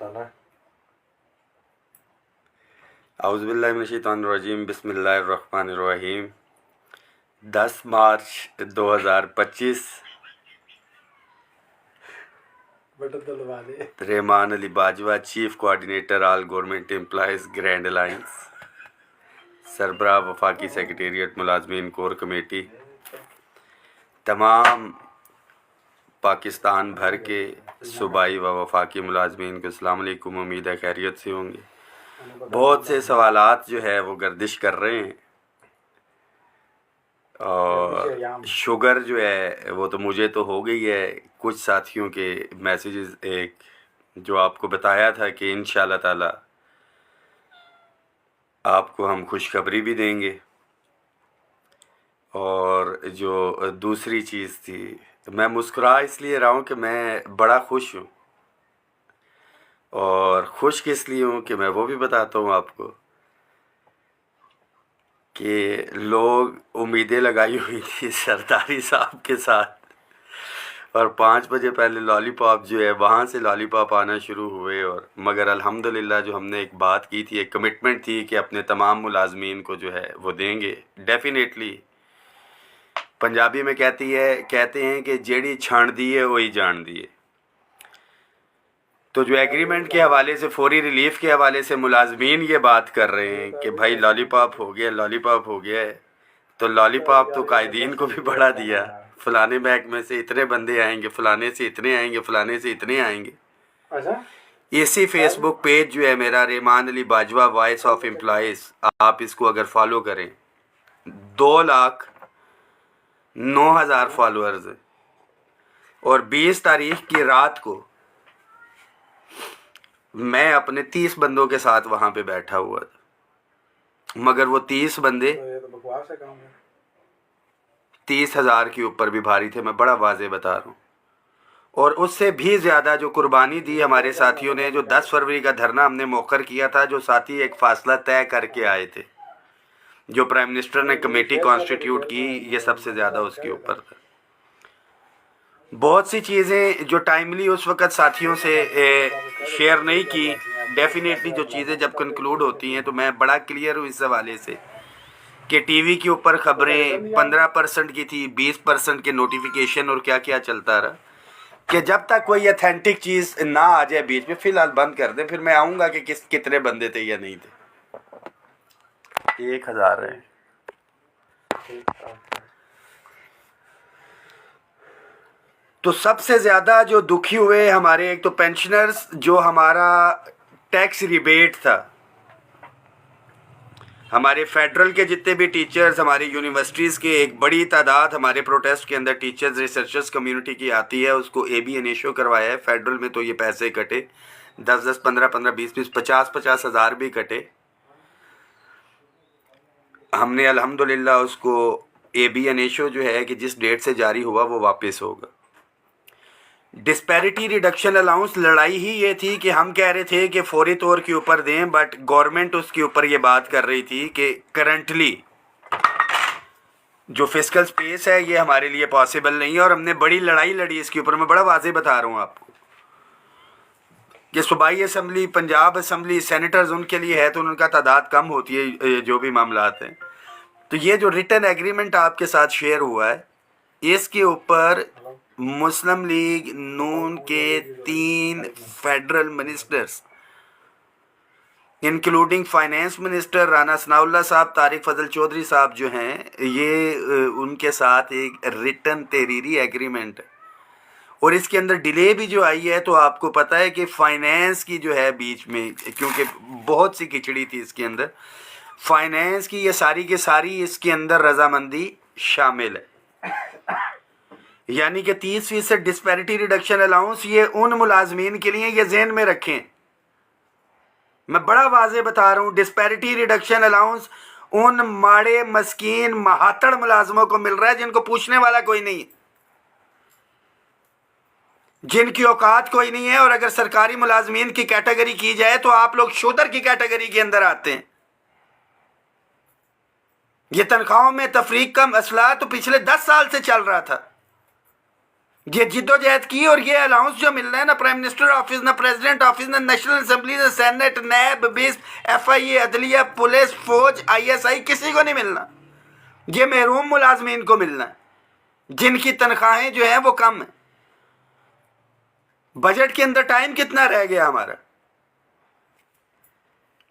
बताना। औज़ु बिल्लाहि मिनश शैतानिर रजीम, बिस्मिल्लाहिर रहमानिर रहीम। 10 March 2025 Rahman Ali Bajwa, chief coordinator all government employees grand alliance, सरबराह वफाकी सेक्रेटेरिएट मुलाजमीन कोर कमेटी, तमाम पाकिस्तान भर के सूबाई व वफाकी मुलाजमीन को अस्सलाम वालेकुम। उम्मीद है खैरियत से होंगे। बहुत से सवालात जो है वो गर्दिश कर रहे हैं और शुगर जो है वो तो मुझे तो हो गई है। कुछ साथियों के मैसेजेस एक जो आपको बताया था कि इंशाअल्लाह ताला आपको हम खुशखबरी भी देंगे। और जो दूसरी चीज़ थी, मैं मुस्कुरा इसलिए रहा हूँ कि मैं बड़ा खुश हूँ, और खुश किस लिए हूँ कि मैं वो भी बताता हूँ आपको कि लोग उम्मीदें लगाई हुई थी सरदारी साहब के साथ, और 5 बजे पहले लॉलीपॉप जो है वहाँ से लॉलीपॉप आना शुरू हुए। और मगर अल्हम्दुलिल्लाह जो हमने एक बात की थी, एक कमिटमेंट थी कि अपने तमाम मुलाजमीन को जो है वो देंगे डेफिनेटली। पंजाबी में कहते हैं कि जेड़ी छाण दी है वही जान दी है। तो जो एग्रीमेंट के हवाले से, फौरी रिलीफ के हवाले से मुलाजमीन ये बात कर रहे हैं कि भाई लॉलीपॉप हो गया, लॉलीपॉप हो गया है, तो लॉलीपॉप तो कायदीन को भी बढ़ा दिया। फलाने महकमे से इतने बंदे आएंगे, फलाने से इतने आएंगे, फलाने से इतने आएंगे। इसी फेसबुक पेज जो है मेरा, Rahman Ali Bajwa voice of employees, आप इसको अगर फॉलो करें, 2,09,000 फॉलोअर्स है। और 20 तारीख की रात को मैं अपने 30 बंदों के साथ वहां पे बैठा हुआ था, मगर वो 30 बंदे 30,000 के ऊपर भी भारी थे। मैं बड़ा वाजे बता रहा हूँ। और उससे भी ज़्यादा जो कुर्बानी दी हमारे साथियों ने, जो 10 फरवरी का धरना हमने मौखर किया था, जो साथी एक फासला तय करके आए थे, जो प्राइम मिनिस्टर ने कमेटी कॉन्स्टिट्यूट की, ये सबसे ज़्यादा उसके ऊपर था। बहुत सी चीज़ें जो टाइमली उस वक़्त साथियों से शेयर नहीं की, डेफिनेटली जो चीज़ें जब कंक्लूड होती हैं तो मैं बड़ा क्लियर हूँ इस हवाले से कि टीवी के ऊपर खबरें 15% की थी, 20% के नोटिफिकेशन और क्या क्या चलता रहा, कि जब तक कोई अथेंटिक चीज़ ना आ जाए बीच में, फ़िलहाल बंद कर दें। फिर मैं आऊँगा कि कितने बंदे थे या नहीं थे। 1,000 है। तो सबसे ज़्यादा जो दुखी हुए हमारे, एक तो पेंशनर्स, जो हमारा टैक्स रिबेट था, हमारे फेडरल के जितने भी टीचर्स, हमारी यूनिवर्सिटीज़ के एक बड़ी तादाद हमारे प्रोटेस्ट के अंदर टीचर्स रिसर्चर्स कम्युनिटी की आती है, उसको AB इनिशियो करवाया है। फेडरल में तो ये पैसे कटे, 10-10, 15-15, 20-20, 50-50 हज़ार भी कटे। हमने अल्हम्दुलिल्लाह उसको AB इनिशियो जो है कि जिस डेट से जारी हुआ वो वापस होगा। डिस्पैरिटी रिडक्शन अलाउंस लड़ाई ही ये थी कि हम कह रहे थे कि फौरी तौर के ऊपर दें, बट गवर्नमेंट उसके ऊपर ये बात कर रही थी कि करंटली जो फिस्कल स्पेस है ये हमारे लिए पॉसिबल नहीं है। और हमने बड़ी लड़ाई लड़ी इसके ऊपर। मैं बड़ा वाजे बता रहा हूँ आपको कि सूबाई असम्बली, पंजाब असम्बली, सेनेटर्स उनके लिए है तो उनका तादाद कम होती है, जो भी मामलात हैं। तो ये जो रिटन एग्रीमेंट आपके साथ शेयर हुआ है, इसके ऊपर मुस्लिम लीग नून के 3 federal ministers, including finance minister Rana Sanaullah साहब, तारिक फजल चौधरी साहब जो हैं, ये उनके साथ एक रिटन तहरीरी एग्रीमेंट है। और इसके अंदर डिले भी जो आई है, तो आपको पता है कि फाइनेंस की जो है बीच में, क्योंकि बहुत सी खिचड़ी थी इसके अंदर, फाइनेंस की ये सारी की सारी इसके अंदर रजामंदी शामिल है। यानी कि 30% डिस्पैरिटी रिडक्शन अलाउंस ये उन मुलाजमीन के लिए, ये ज़हन में रखें, मैं बड़ा वाजे बता रहा हूँ, डिस्पैरिटी रिडक्शन अलाउंस उन माड़े मस्कीन महातड़ मुलाजमों को मिल रहा है जिनको पूछने वाला कोई नहीं, जिनकी औकात कोई नहीं है। और अगर सरकारी मुलाजमीन की कैटेगरी की जाए तो आप लोग शूदर की कैटेगरी के अंदर आते हैं। ये तनख्वाहों में तफरीक का मसला तो पिछले 10 साल से चल रहा था। یہ جدوجہد کی اور یہ الاؤنس جو مل رہا ہے، نہ پرائم منسٹر آفس، نہ پریزیڈنٹ آفس، نہ نیشنل اسمبلی، نہ سینٹ، نیب، بیس، ایف آئی اے، عدلیہ، پولیس، فوج، آئی ایس آئی، کسی کو نہیں ملنا. یہ محروم ملازمین کو ملنا ہے جن کی تنخواہیں جو ہیں وہ کم ہیں. بجٹ کے اندر ٹائم کتنا رہ گیا ہمارا؟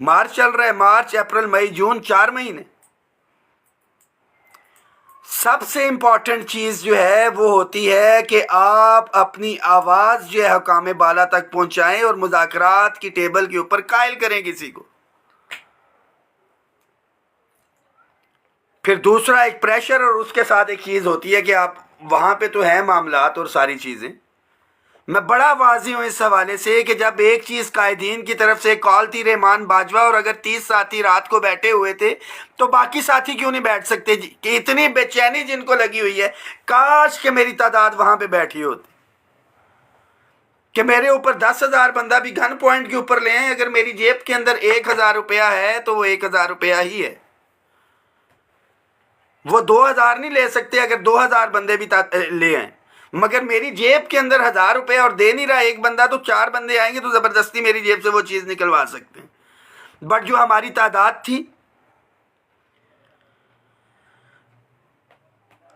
مارچ چل رہا ہے، مارچ، اپریل، مئی، جون، 4 مہینے. سب سے امپورٹنٹ چیز جو ہے وہ ہوتی ہے کہ آپ اپنی آواز جو ہے حکام بالا تک پہنچائیں اور مذاکرات کی ٹیبل کے اوپر قائل کریں کسی کو. پھر دوسرا ایک پریشر، اور اس کے ساتھ ایک چیز ہوتی ہے کہ آپ وہاں پہ تو ہیں معاملات اور ساری چیزیں. میں بڑا واضح ہوں اس حوالے سے کہ جب ایک چیز قائدین کی طرف سے کال تھی رحمان باجوہ، اور اگر 30 ساتھی رات کو بیٹھے ہوئے تھے تو باقی ساتھی کیوں نہیں بیٹھ سکتے جی؟ کہ اتنی بے چینی جن کو لگی ہوئی ہے، کاش کہ میری تعداد وہاں پہ بیٹھی ہوتی، کہ میرے اوپر 10,000 بندہ بھی گن پوائنٹ کے اوپر لے آئیں، اگر میری جیب کے اندر 1,000 روپیہ ہے تو وہ 1,000 روپیہ ہی ہے. وہ 2,000 نہیں لے سکتے اگر 2,000 بندے بھی لے آئیں، مگر میری جیب کے اندر 1,000 روپے اور دے نہیں رہا ایک بندہ، تو 4 بندے آئیں گے تو زبردستی میری جیب سے وہ چیز نکلوا سکتے ہیں. بٹ جو ہماری تعداد تھی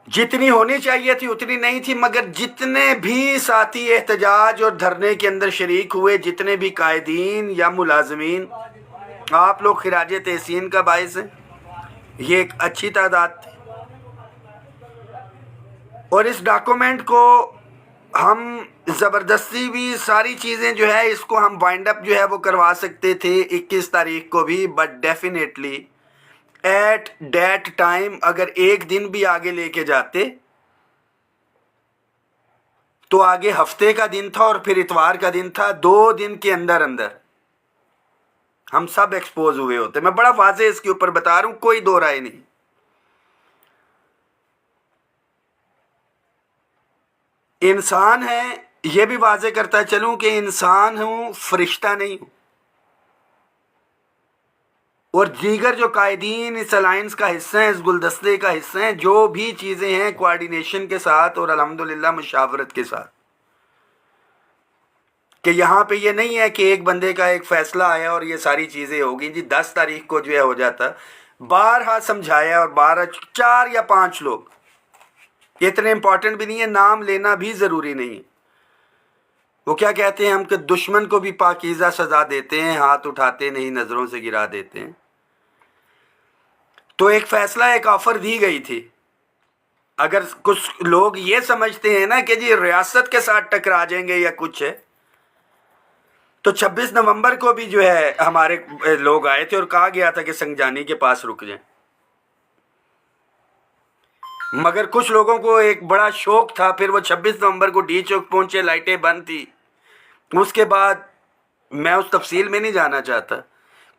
جتنی ہونی چاہیے تھی اتنی نہیں تھی. مگر جتنے بھی ساتھی احتجاج اور دھرنے کے اندر شریک ہوئے، جتنے بھی قائدین یا ملازمین، آپ لوگ خراج تحسین کا باعث ہیں. یہ ایک اچھی تعداد تھی. اور اس ڈاکومنٹ کو ہم زبردستی بھی ساری چیزیں جو ہے اس کو ہم وائنڈ اپ جو ہے وہ کروا سکتے تھے 21 تاریخ کو بھی، but definitely at that time اگر ایک دن بھی آگے لے کے جاتے تو آگے ہفتے کا دن تھا اور پھر اتوار کا دن تھا. 2 دن کے اندر اندر ہم سب ایکسپوز ہوئے ہوتے. میں بڑا واضح اس کے اوپر بتا رہا ہوں، کوئی دو رائے نہیں. انسان ہے، یہ بھی واضح کرتا چلوں کہ انسان ہوں، فرشتہ نہیں ہوں. اور دیگر جو قائدین اس الائنس کا حصہ ہیں، اس گلدستے کا حصہ ہیں، جو بھی چیزیں ہیں کوارڈینیشن کے ساتھ اور الحمدللہ مشاورت کے ساتھ. کہ یہاں پہ یہ نہیں ہے کہ ایک بندے کا ایک فیصلہ آیا اور یہ ساری چیزیں ہوگی جی 10 تاریخ کو جو ہے ہو جاتا. بارہا سمجھایا، اور 4 یا 5 لوگ، اتنے امپورٹنٹ بھی نہیں ہے، نام لینا بھی ضروری نہیں ہے. وہ کیا کہتے ہیں ہم کہ دشمن کو بھی پاکیزہ سزا دیتے ہیں، ہاتھ اٹھاتے نہیں نظروں سے گرا دیتے ہیں. تو ایک فیصلہ، ایک آفر دی گئی تھی. اگر کچھ لوگ یہ سمجھتے ہیں نا کہ جی ریاست کے ساتھ ٹکرا جائیں گے یا کچھ ہے، تو 26 نومبر کو بھی جو ہے ہمارے لوگ آئے تھے اور کہا گیا تھا کہ سنگجانی کے پاس رک جائیں. مگر کچھ لوگوں کو ایک بڑا شوق تھا، پھر وہ 26 نومبر کو ڈی چوک پہنچے، لائٹیں بند تھی. اس کے بعد میں اس تفصیل میں نہیں جانا چاہتا.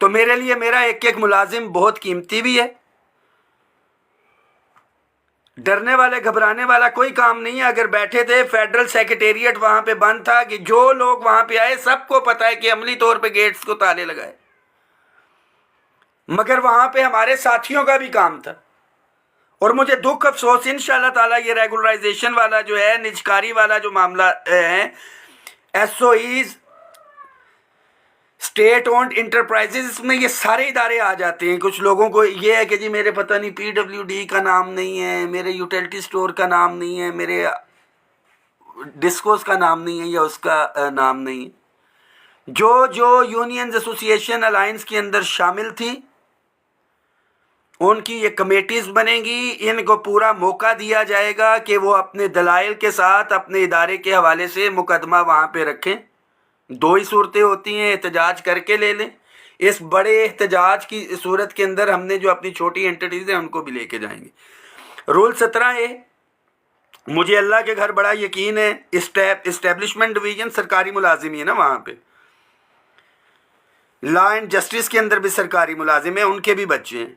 تو میرے لیے میرا ایک ایک ملازم بہت قیمتی بھی ہے. ڈرنے والے گھبرانے والا کوئی کام نہیں ہے. اگر بیٹھے تھے فیڈرل سیکریٹریٹ وہاں پہ بند تھا کہ جو لوگ وہاں پہ آئے سب کو پتا ہے کہ عملی طور پہ گیٹس کو تالے لگائے. مگر وہاں پہ ہمارے ساتھیوں کا بھی کام تھا. اور مجھے دکھ افسوس، انشاءاللہ تعالیٰ یہ ریگولرائزیشن والا جو ہے، نجکاری والا جو معاملہ ہے، S O Es, state owned enterprises, اس میں یہ سارے ادارے آ جاتے ہیں. کچھ لوگوں کو یہ ہے کہ جی میرے پتہ نہیں پی ڈبلیو ڈی کا نام نہیں ہے، میرے یوٹیلٹی سٹور کا نام نہیں ہے، میرے ڈسکوز کا نام نہیں ہے، یا اس کا نام نہیں ہے. جو یونینز ایسوسی ایشن الائنس کے اندر شامل تھی ان کی یہ کمیٹیز بنیں گی. ان کو پورا موقع دیا جائے گا کہ وہ اپنے دلائل کے ساتھ اپنے ادارے کے حوالے سے مقدمہ وہاں پہ رکھیں. 2 ہی صورتیں ہوتی ہیں، احتجاج کر کے لے لیں. اس بڑے احتجاج کی صورت کے اندر ہم نے جو اپنی چھوٹی انٹیٹیز ہیں ان کو بھی لے کے جائیں گے. رول 17A، مجھے اللہ کے گھر بڑا یقین ہے، اسٹیبلشمنٹ ڈویژن سرکاری ملازم ہی ہے نا وہاں پہ. لا اینڈ جسٹس کے اندر بھی سرکاری ملازم ہیں، ان کے بھی بچے ہیں.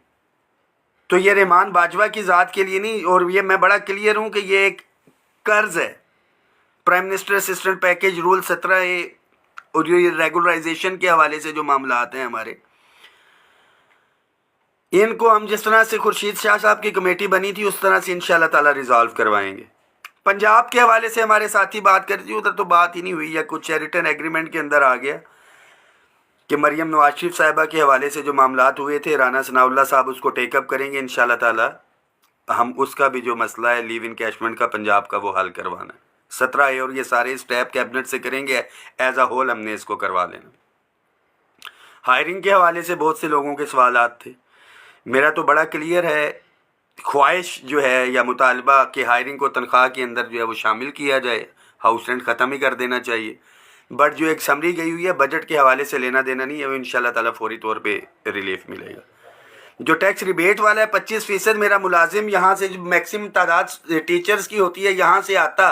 تو یہ رحمان باجوہ کی ذات کے لیے نہیں، اور یہ میں بڑا کلیئر ہوں کہ یہ ایک قرض ہے. Prime minister assistant package rule 17A اور یہ ریگولرائزیشن کے حوالے سے جو معاملات ہیں ہمارے، ان کو ہم جس طرح سے خورشید شاہ صاحب کی کمیٹی بنی تھی اس طرح سے انشاءاللہ تعالی ریزالو کروائیں گے. पंजाब के हवाले से हमारे साथी बात कर रही थी, उधर तो बात ही नहीं हुई है, कुछ रिटर्न एग्रीमेंट के अंदर आ गया कि मरियम नवाज शरीफ साहिबा के हवाले से जो मामलात हुए थे, राना सनाउल्लाह साहब उसको टेकअप करेंगे इंशाल्लाह ताला। हम उसका भी जो मसला है लीव इनकैशमेंट का पंजाब का, वो हल करवाना है 17 और ये सारे स्टेप कैबिनेट से करेंगे, एज अ होल हमने इसको करवा लेना। हायरिंग के हवाले से बहुत से लोगों के सवालात थे, मेरा तो बड़ा क्लियर है, ख्वाहिश जो है या मुतालबा कि हायरिंग को तनख्वाह के अंदर जो है वो शामिल किया जाए, हाउस रेंट ख़त्म ही कर देना चाहिए। बट जो एक समरी गई हुई है बजट के हवाले से लेना देना नहीं है, वो इंशाल्लाह ताला फौरी तौर पे रिलीफ मिलेगा। जो टैक्स रिबेट वाला है 25%, मेरा मुलाजिम यहाँ से जो मैक्सिमम तादाद टीचर्स की होती है यहाँ से आता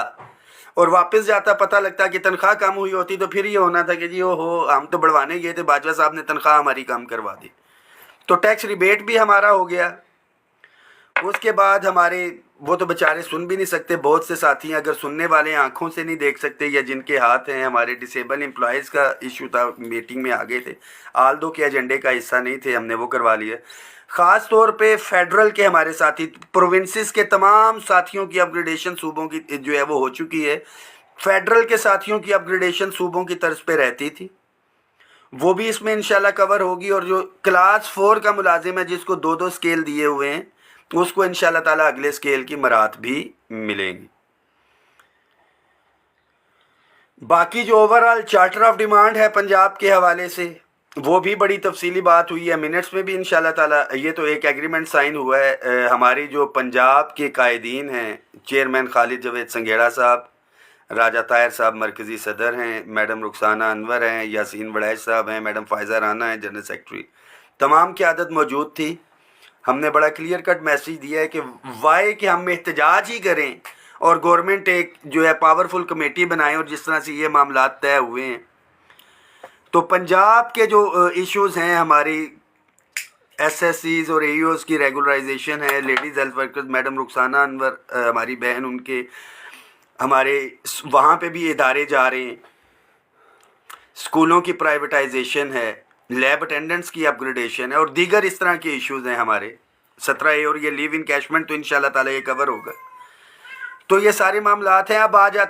और वापस जाता, पता लगता कि तनख्वाह कम हुई होती तो फिर ये होना था कि जी हो हम तो बढ़वाने गए थे, बाजवा साहब ने तनख्वाह हमारी कम करवा दी। तो टैक्स रिबेट भी हमारा हो गया। उसके बाद हमारे वो तो बेचारे सुन भी नहीं सकते, बहुत से साथी अगर सुनने वाले आंखों से नहीं देख सकते या जिनके हाथ हैं, हमारे डिसेबल एम्प्लॉयज़ का इशू था, मीटिंग में आ गए थे, आल्दो के एजेंडे का हिस्सा नहीं थे, हमने वो करवा लिया। ख़ास तौर पे फेडरल के हमारे साथी, प्रोविंसेस के तमाम साथियों की अपग्रेडेशन सूबों की जो है वो हो चुकी है। फेडरल के साथियों की अपग्रेडेशन सूबों की तर्ज पे रहती थी, वो भी इसमें इंशाल्लाह कवर होगी। और जो क्लास 4 का मुलाजिम है जिसको 2-2 स्केल दिए हुए हैं, उसको इंशाल्लाह ताला अगले स्केल की मरात भी मिलेंगी। बाकी जो ओवरऑल चार्टर ऑफ डिमांड है पंजाब के हवाले से, वो भी बड़ी तफसीली बात हुई है, मिनट्स में भी इंशाल्लाह ताला। ये तो एक एग्रीमेंट साइन हुआ है। हमारी जो पंजाब के कायदीन हैं, चेयरमैन खालिद जवेद संघेड़ा साहब, राजा ताहिर साहब मरकज़ी सदर हैं, मैडम रुखसाना अनवर हैं, यासीन वड़ैच साहब हैं, मैडम फ़ायज़ा राना हैं जनरल सेक्रेटरी, तमाम क़यादत मौजूद थी। हमने बड़ा क्लियर कट मैसेज दिया है कि वाई कि हम एहतजाज ही करें और गवर्नमेंट एक जो है पावरफुल कमेटी बनाएं, और जिस तरह से ये मामलात तय हुए हैं तो पंजाब के जो इश्यूज़ हैं, हमारी एसएससीज़ और एईओज़ की रेगुलराइजेशन है, ladies health workers madam Rukhsana Anwar हमारी बहन, उनके हमारे वहाँ पे भी इदारे जा रहे हैं, स्कूलों की प्राइवेटाइजेशन है, लैब अटेंडेंट्स की अपग्रेडेशन है और दीगर इस तरह के इश्यूज़ हैं हमारे 17A। और ये लीव इनकैशमेंट तो इंशाल्लाह ताला ये कवर होगा। तो ये सारे मामलात हैं। अब आ जाते